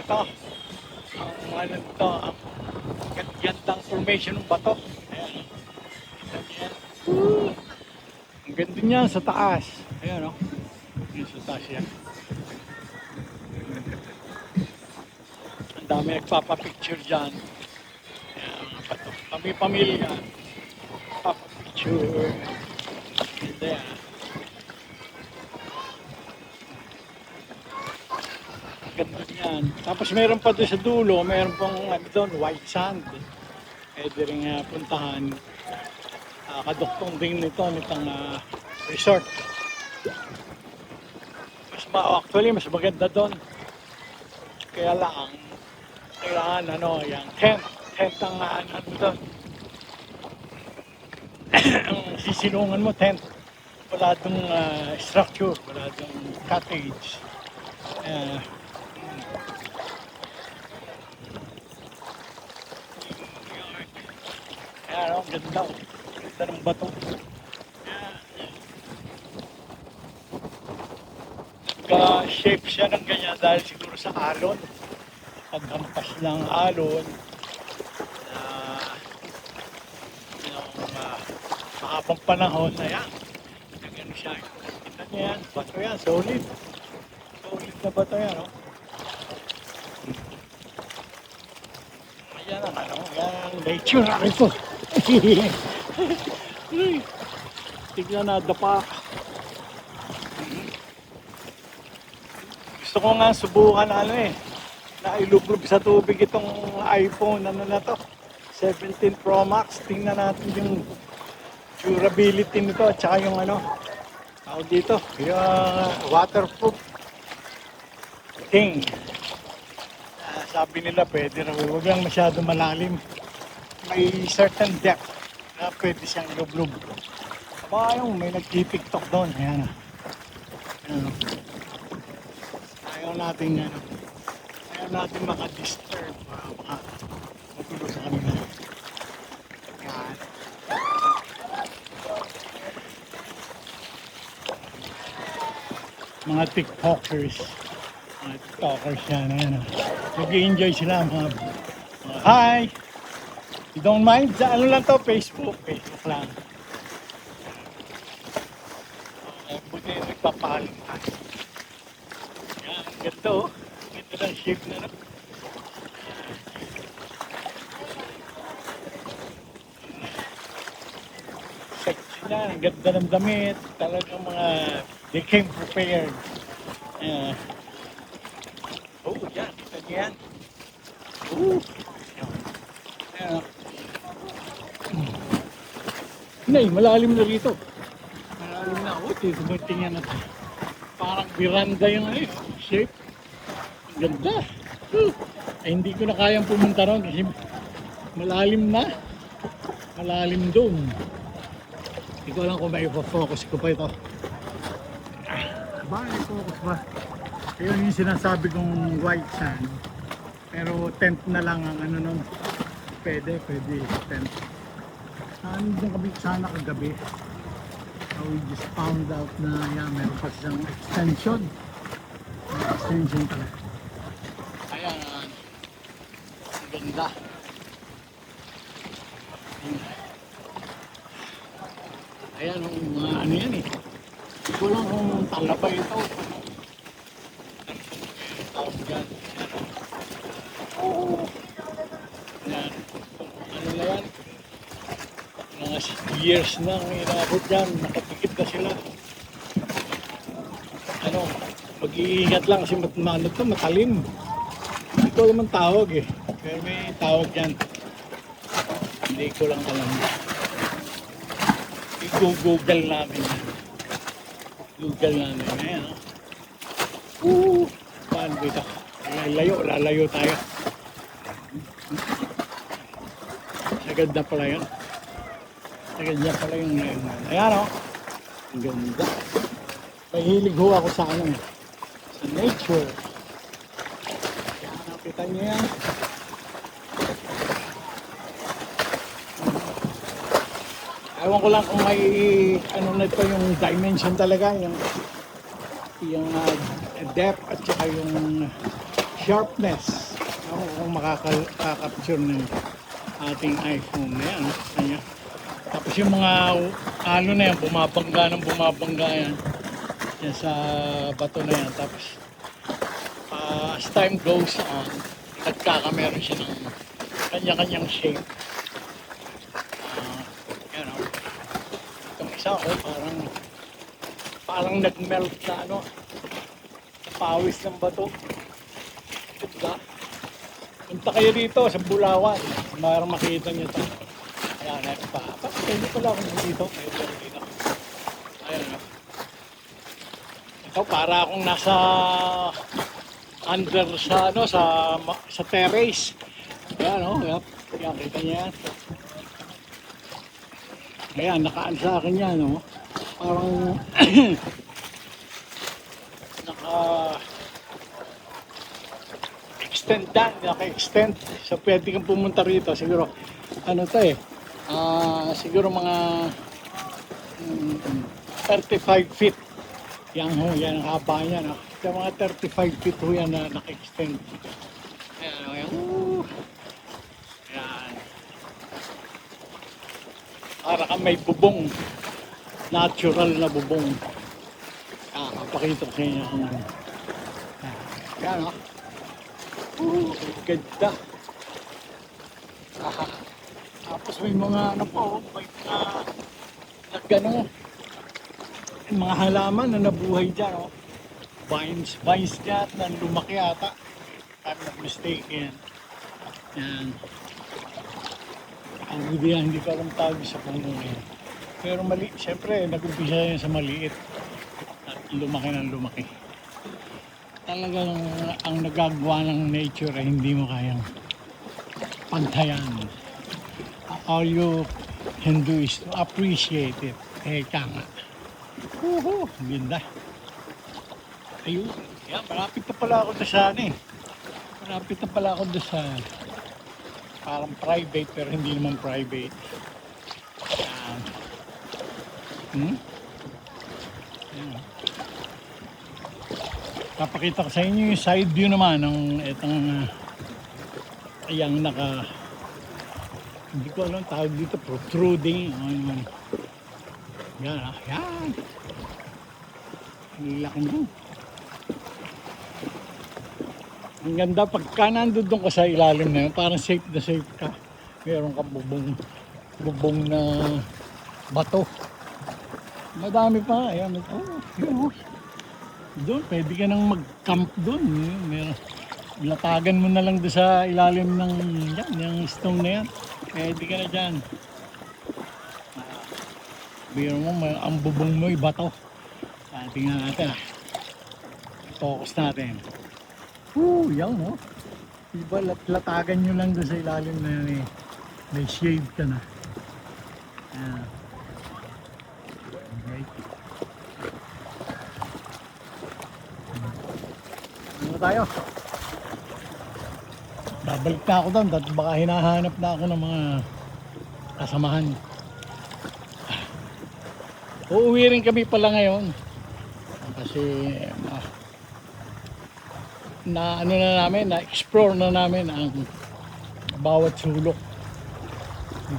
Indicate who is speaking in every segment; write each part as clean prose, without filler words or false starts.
Speaker 1: ito, ang ano ito, ang gandang formation ng bato. Ayan, kita niyo yan. Ang ganda niya sa taas. Ayan o, yung sa taas yan. Ang dami nagpapapicture dyan. Ayan, mga bato. Kami pamilya, papapicture. Ganda yan. Ganda niyan. Tapos meron pa doon sa dulo, meron pang ano doon, white sand. Pwede rin puntahan. Kaduktong din nitong resort. Actually, mas maganda doon. Kaya lang, kailangan yung tent ang ano doon. Ang sisilungan mo, tent. Wala doon structure, wala doon cottage. Ayan, ang ganda. Ganda ng bato. Nagka-shape siya ng ganyan dahil siguro sa alon. Paghampas ng alon, mahabang panahon, ayan. Ganyan siya. Kita niya yan. Bato yan. Solid. Solid na bato yan, no? Ayan ang ano. Ayan. Nature na ito. Tignan na, dapa. Gusto ko nga subukan na ilublob sa tubig itong iPhone na to, 17 Pro Max. Tingnan natin yung durability nito at saka yung tawag dito, yung waterproof thing. Sabi nila pwede na, huwag lang masyado malalim. May certain depth na pwede siyang ilublob. May nag-tiktok doon. Ayan. Ayaw natin maka-disturb, magulo sa kanila. Yan. Mga tiktokers yan. Nag-i-enjoy sila mga hi! You don't mind? Sa ano lang to? Facebook lang. Buti nagpapahaling tayo. Yan, ganda oh. Ganda ng shape na sexy na, ang ganda ng damit. Talagang they came prepared. Oh, yan, kita niyo yan. Yan. Nay, malalim na rito. Malalim na ako. Tingnan natin. Parang veranda yung shape. Ang ganda. Hindi ko na kayang pumunta ron kasi malalim na. Malalim doon. Hindi ko alam kung may focus ko pa ito. May focus ba? Yun yung sinasabi kong white sand. Pero tent na lang ang nun. Pwede tent. Sana kagabi. We just found out na meron pa siyang extension. May extension pala. Ayan. Ang ganda. Ayan ang mga ano yan eh. Hindi ko lang kung talabay ito. Tawag dyan. Ayan. Ano na yan? Mga years na ang inabot dyan. Nakatikip na sila. Mag-iingat lang kasi matalim. Hindi ko naman tawag eh. Pero may tawag dyan. Hindi ko lang alam. I-google namin. Google namin. Ayan o. Paano ba ito? Lalayo tayo. Saganda pala yun. Saganda pala yung ayan o. Ang ganda. Mahilig ho ako sa sa nature. Kaya nakita niyo yan. Ewan ko lang kung may na ito yung dimension talaga, yung depth at saka yung sharpness. Ako kung makaka-capture ng ating iPhone na yan. Kanya. Tapos yung mga ano na yan, bumabangga yan. Yan sa bato na yan. Tapos as time goes on, nagkakameron siya ng kanya-kanyang shape. Yan o. Itong isa ko, parang nag-melt na ano, pawis ng bato. Diba? Punta kayo dito sa Bulawan, para makita nyo ito. Ayan, ito pa. Pwede pala akong dito. Ayan o. Ito para akong nasa under sa ano sa terrace. Ayan o. Ayan, kita niyo yan. Ayan, nakaan sa akin yan o. Parang naka-extend. So pwede kang pumunta rito. Siguro, ano to eh. Siguro mga 35 feet. Yan ho, yan ang haba niya. No? So mga 35 feet ho yan na naka-extend. Ayan o, yan. Ayan. Para kang may bubong. Natural na bubong. Papakita ko sa inyo kung ano. Yan o. Ganda. Tapos may mga ano po, may mga halaman na nabuhay dyan. Oh. Vines dyan na lumaki ata. I'm not mistaken. Yan. Hindi ko alam tawag sa puno yan. Pero siyempre nag-umpisa yan sa maliit. At lumaki ng lumaki. Talagang ang nagagawa ng nature ay hindi mo kayang pantayan. All you can do is to appreciate it. Nga. Ganda. Ayun. Yan, malapit na pala ako sa Malapit na pala ako sa parang private pero hindi naman private. Yan. Papakita ko sa inyo yung side view naman ng itong yung hindi ko alam tawag dito, protruding. Yan. Ang laki nyo. Ang ganda pagka nandun ka sa ilalim na yun, parang safe na safe ka. Meron ka bubong na bato. Madami pa. Ayan. Yun. Doon, pwede ka nang mag-camp doon. Meron. Latagan mo na lang doon sa ilalim ng yung stone na yan. Pwede ka na dyan. Biro mo, ang bubong mo, bato. Tingnan natin. Focus natin. Yan o. Diba, latagan nyo lang doon sa ilalim na yan eh. May shade ka na. Ayan. Okay. Ano tayo? Babalik na ako doon dahil baka hinahanap na ako ng mga kasamahan. Uuwi rin kami pala ngayon kasi na-explore na namin ang bawat sulok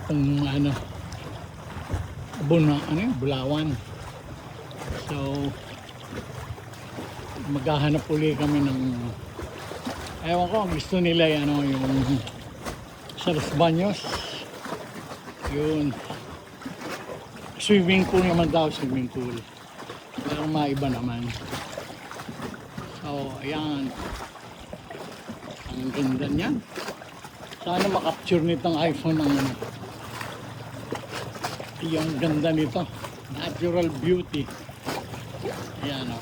Speaker 1: itong Bulawan. So maghahanap uli kami ng ewan ko, gusto nila yung sa Los Baños, yun, swimming pool naman daw, pero maiba naman. So ayan, ang ganda niyan. Sana makapture nitong iPhone ang yung ganda nito, natural beauty. Ayan o.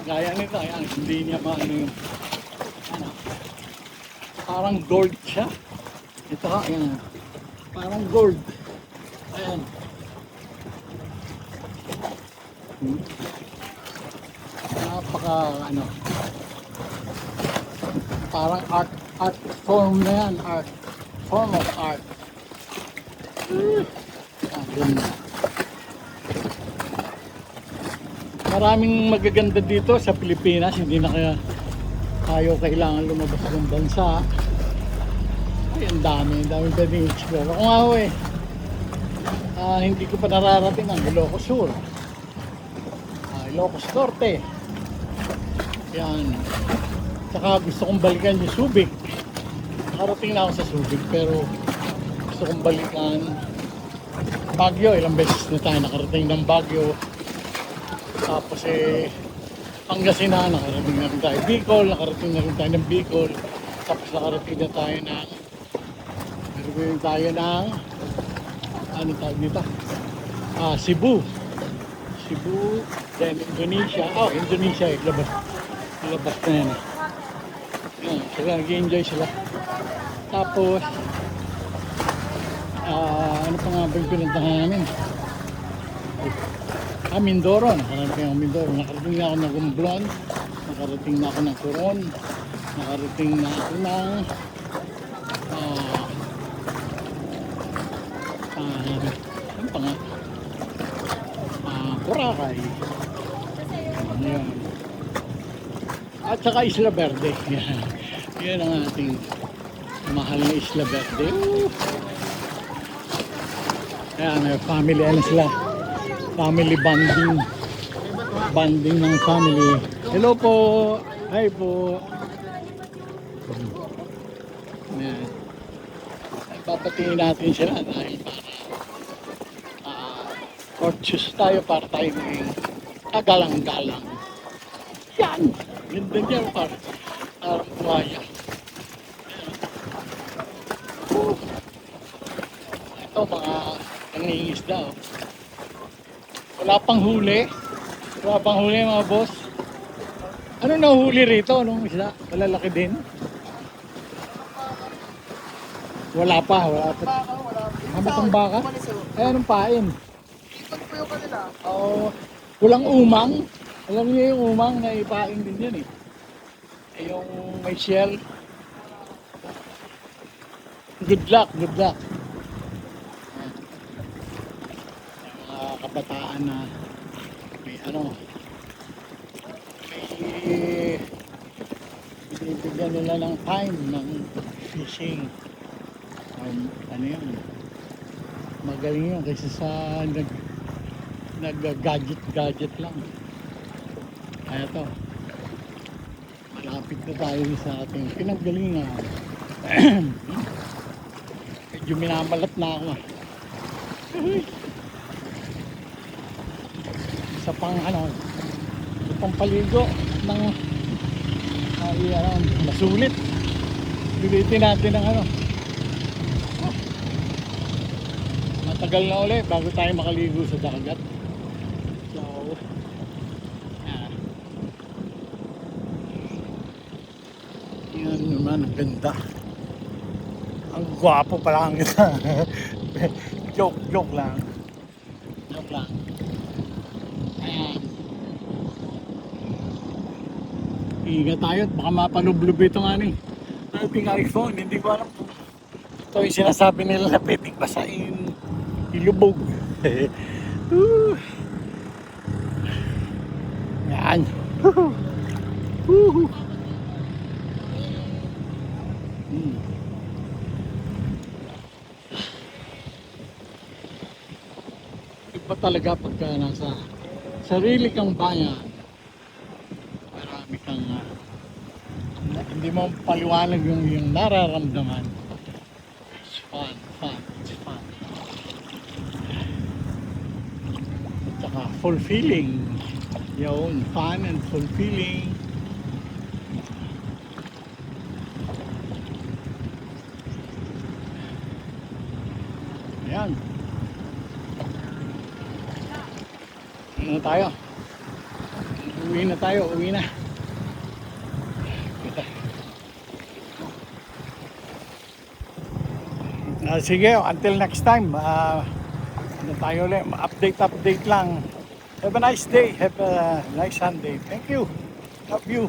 Speaker 1: Gaya nito, ayan, hindi niya parang gold siya. Ito ha, ayan, parang gold. Ayan. Napaka parang art form na yan, form of art. Ganda. Maraming magaganda dito sa Pilipinas, hindi na kaya tayo kailangan lumabas ng bansa. Ay, ang dami pwedeng explore. Ako nga ho eh, hindi ko pa nararating ang Ilocos Sur, Ilocos Norte. Yan. Saka gusto kong balikan yung Subic. Nakarating na ako sa Subic pero gusto kong balikan Baguio. Ilang beses na tayo nakarating ng Baguio. Tapos Pangasinan, nakarating na rin tayo Bicol, nakarating na rin tayo ng Bicol. Tapos nakarating na tayo ng ano tawag dito? Cebu, then Indonesia. Indonesia labas na yan. Sila nag-enjoy sila. Tapos ano pa nga ba yung pinuntahan namin? Mindoro. Nakarating ako Mindoro. Nakarating na ako ng Romblon. Nakarating na ako ng Coron. Nakarating na ako ng ano pa nga? Boracay. Ayan. At saka Isla Verde. Yan ang ating mahal na Isla Verde. Ayan, family ano sila. Family bonding ng family. Hello po. Hi po. Ayan. Papatingin natin sila dahil courteous tayo para tayo ng galang-galang. Yan! Ganda niya parang buhaya. Ito mga nangingisda. Wala pang huli mga boss. Ano nahuli rito? Anong isda? Malalaki din? Wala pa. Hamatang baka? Ay, anong pain? Walang umang. Alam niyo yung umang na ipain din yan eh. Yung may shell. Good luck. Mga kabataan na may binibigyan nila ng time ng fishing. Magaling yun kaysa sa nag-gadget lang. Kaya to, malapit na tayo sa ating pinanggalingan. Medyo minamalat na ako. Sa pang paligo ng masulit. Bilitin natin ng matagal na ulit bago tayo makaligo sa dagat. So yan naman, ang ganda. Ang gwapo pala ang kita. joke lang. Ayan. Ingat tayo at baka mapanublob itong ating iPhone. Hindi ko alam kung ito yung sinasabi nila na pwedeng basahin, ilubog. Yan. Iba talaga pagka nasa sarili kang bayan. Marami kang hindi mo paliwanag yung nararamdaman. It's fun. It's fun. At saka fulfilling. Yun, fun and fulfilling. Ayan. Ano tayo? Uwi na. Sige, until next time. Tayo ulit. Update lang. Have a nice day. Have a nice Sunday. Thank you. Love you.